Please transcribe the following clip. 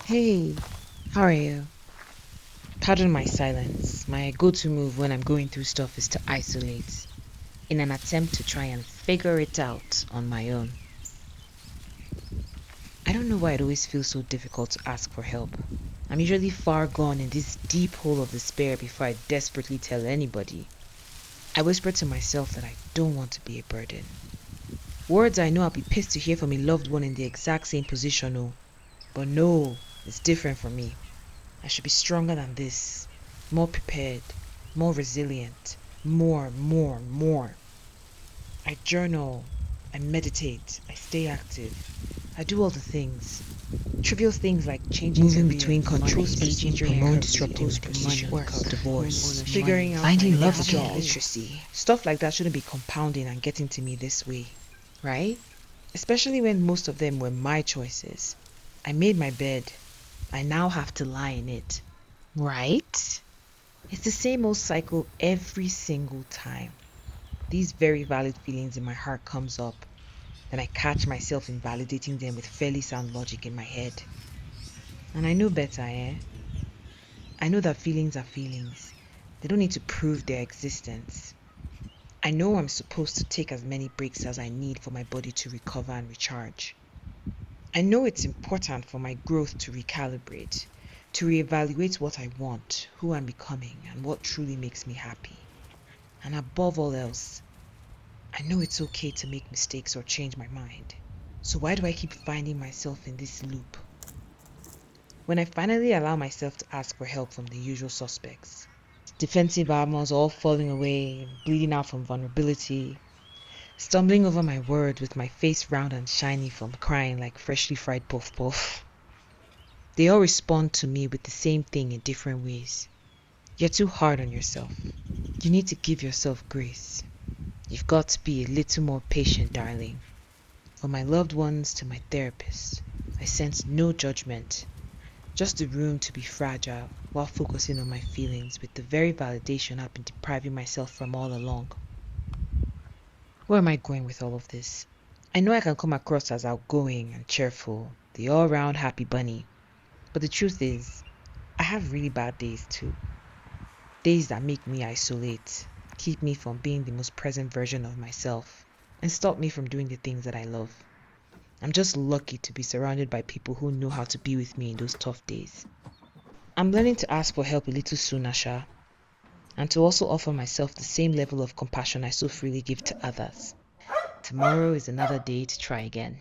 Hey, how are you? Pardon my silence. My go-to move when I'm going through stuff is to isolate in an attempt to try and figure it out on my own. I don't know why it always feels so difficult to ask for help. I'm usually far gone in this deep hole of despair before I desperately tell anybody. I whisper to myself that I don't want to be a burden. Words I know I'll be pissed to hear from a loved one in the exact same position, oh. But no, it's different for me. I should be stronger than this, more prepared, more resilient, more. I journal, I meditate, I stay active. I do all the things. Trivial things like changing moving between control aging hormone disrupting medication, work, divorce, figuring out finding love again, literacy. Stuff like that shouldn't be compounding and getting to me this way, right? Especially when most of them were my choices. I made my bed. I now have to lie in it. Right? It's the same old cycle every single time. These very valid feelings in my heart comes up, then I catch myself invalidating them with fairly sound logic in my head. And I know better, eh? I know that feelings are feelings. They don't need to prove their existence. I know I'm supposed to take as many breaks as I need for my body to recover and recharge. I know it's important for my growth to recalibrate, to reevaluate what I want, who I'm becoming, and what truly makes me happy. And above all else, I know it's okay to make mistakes or change my mind. So why do I keep finding myself in this loop? When I finally allow myself to ask for help from the usual suspects, defensive armors all falling away, bleeding out from vulnerability, stumbling over my words with my face round and shiny from crying like freshly fried puff puff, they all respond to me with the same thing in different ways. You're too hard on yourself. You need to give yourself grace. You've got to be a little more patient, darling. From my loved ones to my therapist, I sense no judgment, just the room to be fragile while focusing on my feelings with the very validation I've been depriving myself from all along. Where am I going with all of this? I know I can come across as outgoing and cheerful, the all-round happy bunny, but the truth is, I have really bad days too. Days that make me isolate, keep me from being the most present version of myself, and stop me from doing the things that I love. I'm just lucky to be surrounded by people who know how to be with me in those tough days. I'm learning to ask for help a little sooner, Sha, and to also offer myself the same level of compassion I so freely give to others. Tomorrow is another day to try again.